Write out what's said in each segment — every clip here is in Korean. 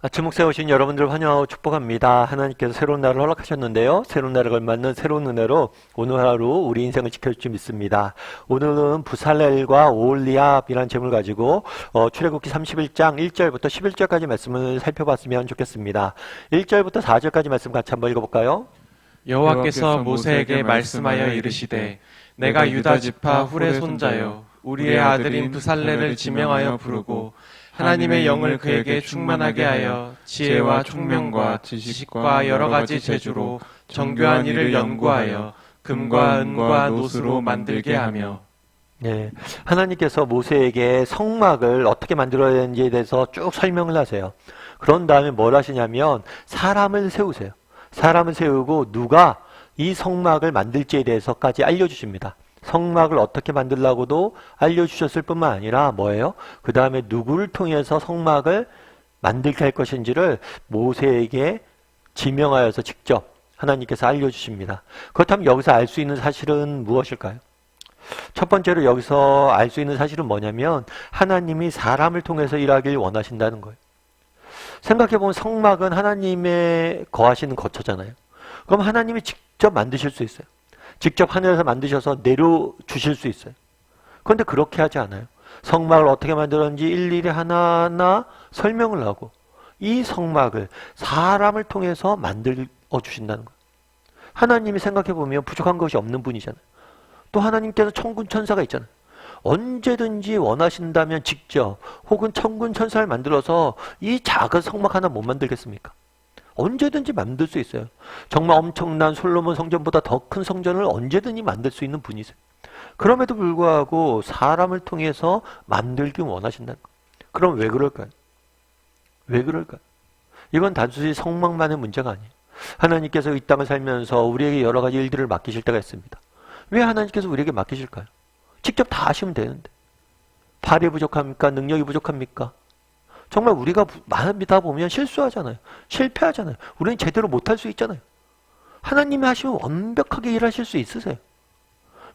아침 목사에 오신 여러분들 환영하고 축복합니다. 하나님께서 새로운 날을 허락하셨는데요. 새로운 날에 걸맞는 새로운 은혜로 오늘 하루 우리 인생을 지켜줄 줄 믿습니다. 오늘은 부살렐과 오홀리압이라는 제목을 가지고 출애굽기 31장 1절부터 11절까지 말씀을 살펴봤으면 좋겠습니다. 1절부터 4절까지 말씀 같이 한번 읽어볼까요? 여호와께서 모세에게 말씀하여 이르시되 내가 유다 지파 훌의 손자여 우리의 아들인 부살렐을 지명하여 부르고 하나님의 영을 그에게 충만하게 하여 지혜와 총명과 지식과 여러 가지 재주로 정교한 일을 연구하여 금과 은과 노수로 만들게 하며. 네, 하나님께서 모세에게 성막을 어떻게 만들어야 되는지에 대해서 쭉 설명을 하세요. 그런 다음에 뭘 하시냐면 사람을 세우세요. 사람을 세우고 누가 이 성막을 만들지에 대해서까지 알려주십니다. 성막을 어떻게 만들라고도 알려주셨을 뿐만 아니라 뭐예요? 그 다음에 누구를 통해서 성막을 만들게 할 것인지를 모세에게 지명하여서 직접 하나님께서 알려주십니다. 그렇다면 여기서 알 수 있는 사실은 무엇일까요? 첫 번째로 여기서 알 수 있는 사실은 뭐냐면 하나님이 사람을 통해서 일하길 원하신다는 거예요. 생각해보면 성막은 하나님의 거하시는 거처잖아요. 그럼 하나님이 직접 만드실 수 있어요. 직접 하늘에서 만드셔서 내려주실 수 있어요. 그런데 그렇게 하지 않아요. 성막을 어떻게 만들었는지 일일이 하나하나 설명을 하고 이 성막을 사람을 통해서 만들어 주신다는 거예요. 하나님이 생각해보면 부족한 것이 없는 분이잖아요. 또 하나님께서 천군 천사가 있잖아요. 언제든지 원하신다면 직접 혹은 천군 천사를 만들어서 이 작은 성막 하나 못 만들겠습니까? 언제든지 만들 수 있어요. 정말 엄청난 솔로몬 성전보다 더 큰 성전을 언제든지 만들 수 있는 분이세요. 그럼에도 불구하고 사람을 통해서 만들기 원하신다는 거예요. 그럼 왜 그럴까요? 왜 그럴까요? 이건 단순히 성막만의 문제가 아니에요. 하나님께서 이 땅을 살면서 우리에게 여러 가지 일들을 맡기실 때가 있습니다. 왜 하나님께서 우리에게 맡기실까요? 직접 다 하시면 되는데. 발이 부족합니까? 능력이 부족합니까? 정말 우리가 많다 보면 실수하잖아요. 실패하잖아요. 우리는 제대로 못할 수 있잖아요. 하나님이 하시면 완벽하게 일하실 수 있으세요.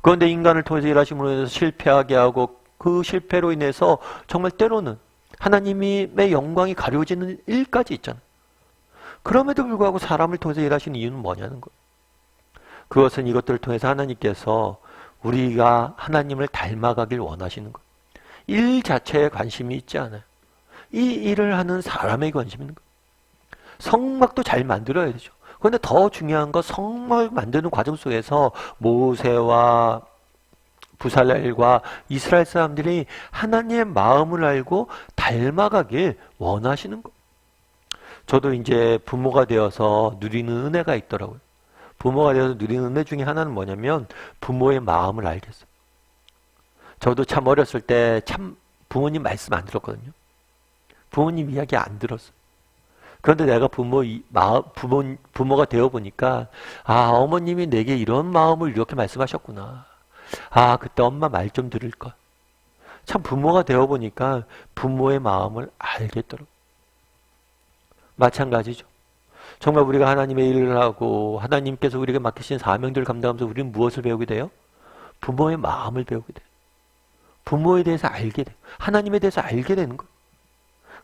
그런데 인간을 통해서 일하심으로 인해서 실패하게 하고 그 실패로 인해서 정말 때로는 하나님의 영광이 가려지는 일까지 있잖아요. 그럼에도 불구하고 사람을 통해서 일하시는 이유는 뭐냐는 거예요. 그것은 이것들을 통해서 하나님께서 우리가 하나님을 닮아가길 원하시는 거예요. 일 자체에 관심이 있지 않아요. 이 일을 하는 사람에게 관심 있는 거예요. 성막도 잘 만들어야 되죠. 그런데 더 중요한 건 성막을 만드는 과정 속에서 모세와 부살렐과 이스라엘 사람들이 하나님의 마음을 알고 닮아가길 원하시는 거예요. 저도 이제 부모가 되어서 누리는 은혜가 있더라고요. 부모가 되어서 누리는 은혜 중에 하나는 뭐냐면 부모의 마음을 알겠어요. 저도 참 어렸을 때 참 부모님 말씀 안 들었거든요. 부모님 이야기 안 들었어요. 그런데 내가 부모가 되어보니까 어머님이 내게 이런 마음을 이렇게 말씀하셨구나. 그때 엄마 말 좀 들을걸. 참 부모가 되어보니까 부모의 마음을 알겠더라고요. 마찬가지죠. 정말 우리가 하나님의 일을 하고 하나님께서 우리에게 맡기신 사명들을 감당하면서 우리는 무엇을 배우게 돼요? 부모의 마음을 배우게 돼요. 부모에 대해서 알게 돼요. 하나님에 대해서 알게 되는 거예요.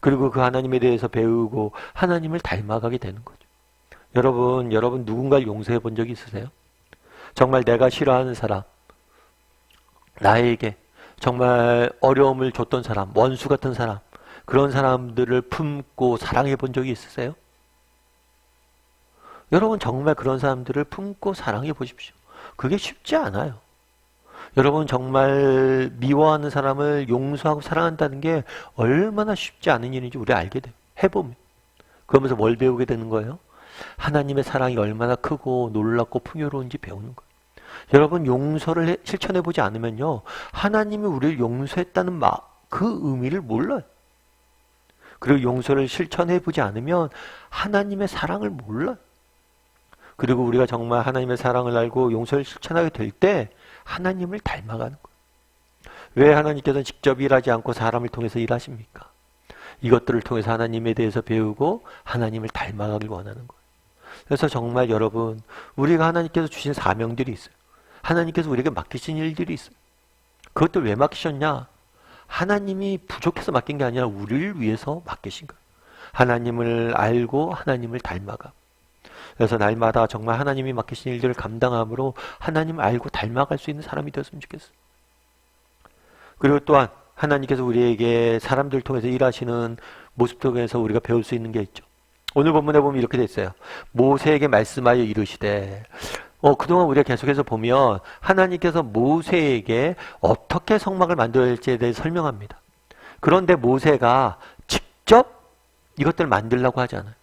그리고 그 하나님에 대해서 배우고 하나님을 닮아가게 되는 거죠. 여러분 누군가를 용서해 본 적이 있으세요? 정말 내가 싫어하는 사람, 나에게 정말 어려움을 줬던 사람, 원수 같은 사람, 그런 사람들을 품고 사랑해 본 적이 있으세요? 여러분 정말 그런 사람들을 품고 사랑해 보십시오. 그게 쉽지 않아요. 여러분 정말 미워하는 사람을 용서하고 사랑한다는 게 얼마나 쉽지 않은 일인지 우리 알게 돼요. 해보면. 그러면서 뭘 배우게 되는 거예요? 하나님의 사랑이 얼마나 크고 놀랍고 풍요로운지 배우는 거예요. 여러분 용서를 실천해보지 않으면요. 하나님이 우리를 용서했다는 그 의미를 몰라요. 그리고 용서를 실천해보지 않으면 하나님의 사랑을 몰라요. 그리고 우리가 정말 하나님의 사랑을 알고 용서를 실천하게 될 때 하나님을 닮아가는 거예요. 왜 하나님께서는 직접 일하지 않고 사람을 통해서 일하십니까? 이것들을 통해서 하나님에 대해서 배우고 하나님을 닮아가길 원하는 거예요. 그래서 정말 여러분 우리가 하나님께서 주신 사명들이 있어요. 하나님께서 우리에게 맡기신 일들이 있어요. 그것들 왜 맡기셨냐? 하나님이 부족해서 맡긴 게 아니라 우리를 위해서 맡기신 거예요. 하나님을 알고 하나님을 닮아가. 그래서 날마다 정말 하나님이 맡기신 일들을 감당함으로 하나님을 알고 닮아갈 수 있는 사람이 되었으면 좋겠어요. 그리고 또한 하나님께서 우리에게 사람들 통해서 일하시는 모습 통해서 우리가 배울 수 있는 게 있죠. 오늘 본문에 보면 이렇게 돼 있어요. 모세에게 말씀하여 이르시되, 그동안 우리가 계속해서 보면 하나님께서 모세에게 어떻게 성막을 만들어야 할지에 대해 설명합니다. 그런데 모세가 직접 이것들을 만들려고 하지 않아요.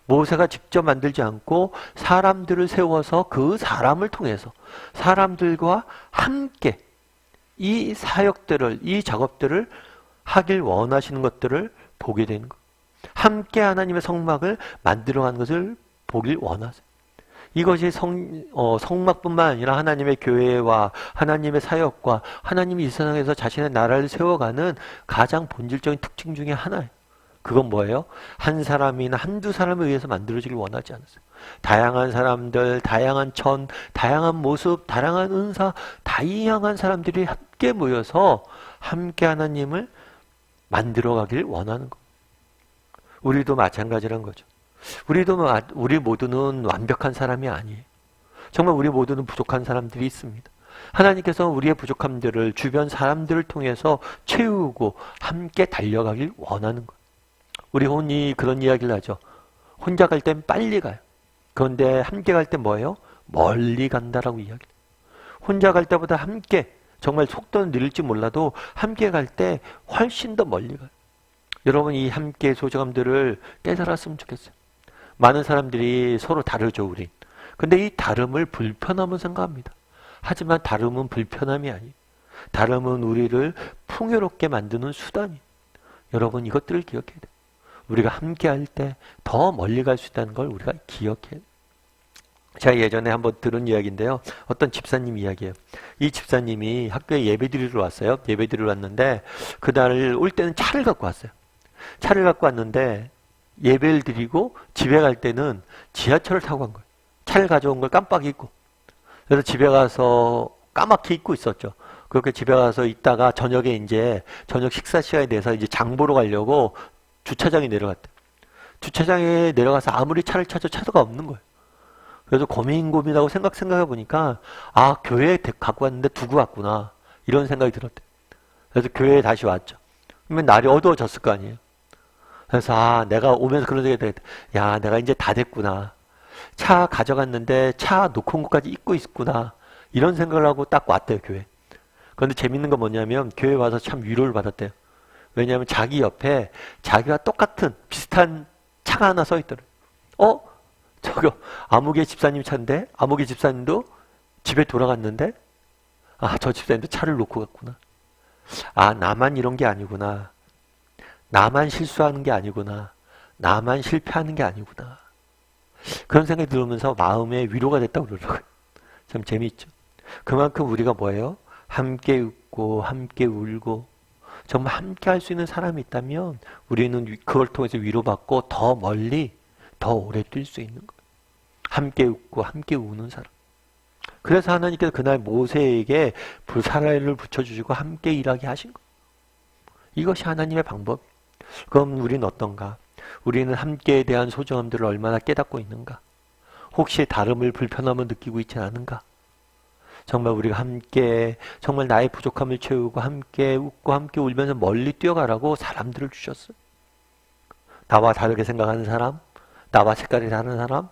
모세가 직접 만들지 않고 사람들을 세워서 그 사람을 통해서 사람들과 함께 이 사역들을, 이 작업들을 하길 원하시는 것들을 보게 되는 것. 함께 하나님의 성막을 만들어가는 것을 보길 원하세요. 이것이 성막뿐만 아니라 하나님의 교회와 하나님의 사역과 하나님이 이 세상에서 자신의 나라를 세워가는 가장 본질적인 특징 중에 하나예요. 그건 뭐예요? 한 사람이나 한두 사람에 의해서 만들어지길 원하지 않으세요. 다양한 사람들, 다양한 천, 다양한 모습, 다양한 은사, 다양한 사람들이 함께 모여서 함께 하나님을 만들어가길 원하는 것. 우리도 마찬가지란 거죠. 우리 모두는 완벽한 사람이 아니에요. 정말 우리 모두는 부족한 사람들이 있습니다. 하나님께서 우리의 부족함들을 주변 사람들을 통해서 채우고 함께 달려가길 원하는 거예요. 우리 혼이 그런 이야기를 하죠. 혼자 갈 땐 빨리 가요. 그런데 함께 갈 때 뭐예요? 멀리 간다라고 이야기해요. 혼자 갈 때보다 함께, 정말 속도는 느릴지 몰라도 함께 갈 때 훨씬 더 멀리 가요. 여러분, 이 함께 소중함들을 깨달았으면 좋겠어요. 많은 사람들이 서로 다르죠, 우린. 근데 이 다름을 불편함으로 생각합니다. 하지만 다름은 불편함이 아니에요. 다름은 우리를 풍요롭게 만드는 수단이에요. 여러분, 이것들을 기억해야 돼요. 우리가 함께 할 때 더 멀리 갈 수 있다는 걸 우리가 기억해야 돼요. 제가 예전에 한번 들은 이야기인데요. 어떤 집사님 이야기예요. 이 집사님이 학교에 예배드리러 왔어요. 예배드리러 왔는데 그날 올 때는 차를 갖고 왔어요. 차를 갖고 왔는데 예배를 드리고 집에 갈 때는 지하철을 타고 간 거예요. 차를 가져온 걸 깜빡 잊고. 그래서 집에 가서 까맣게 잊고 있었죠. 그렇게 집에 가서 있다가 저녁에 이제 저녁 식사 시간이 돼서 이제 장 보러 가려고 주차장에 내려갔대요. 주차장에 내려가서 아무리 차를 찾아도 차가 없는 거예요. 그래서 고민하고 생각해 보니까 교회에 갖고 왔는데 두고 왔구나 이런 생각이 들었대요. 그래서 교회에 다시 왔죠. 그러면 날이 어두워졌을 거 아니에요. 그래서 내가 오면서 그런 생각이 들었대. 내가 이제 다 됐구나. 차 가져갔는데 차 놓고 온 것까지 잊고 있구나. 이런 생각을 하고 딱 왔대요, 교회. 그런데 재밌는 건 뭐냐면 교회 와서 참 위로를 받았대요. 왜냐하면 자기 옆에 자기와 똑같은 비슷한 차가 하나 서 있더래요. 저거 아무개 집사님 차인데 아무개 집사님도 집에 돌아갔는데 저 집사님도 차를 놓고 갔구나. 나만 이런 게 아니구나. 나만 실수하는 게 아니구나. 나만 실패하는 게 아니구나. 그런 생각이 들으면서 마음에 위로가 됐다고 그러더라고요. 참 재미있죠. 그만큼 우리가 뭐예요? 함께 웃고 함께 울고 정말 함께 할 수 있는 사람이 있다면 우리는 그걸 통해서 위로받고 더 멀리 더 오래 뛸 수 있는 거예요. 함께 웃고 함께 우는 사람. 그래서 하나님께서 그날 모세에게 불사라를 붙여주시고 함께 일하게 하신 거예요. 이것이 하나님의 방법이에요. 그럼 우리는 어떤가? 우리는 함께에 대한 소중함들을 얼마나 깨닫고 있는가? 혹시 다름을 불편함을 느끼고 있지 않은가? 정말 우리가 함께 정말 나의 부족함을 채우고 함께 웃고 함께 울면서 멀리 뛰어가라고 사람들을 주셨어요. 나와 다르게 생각하는 사람, 나와 색깔이 다른 사람.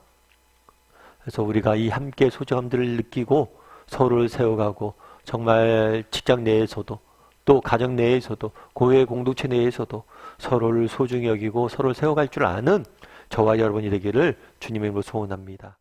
그래서 우리가 이 함께 소중함들을 느끼고 서로를 세워가고 정말 직장 내에서도 또 가정 내에서도 교회 공동체 내에서도 서로를 소중히 여기고 서로를 세워갈 줄 아는 저와 여러분이 되기를 주님의 이름으로 소원합니다.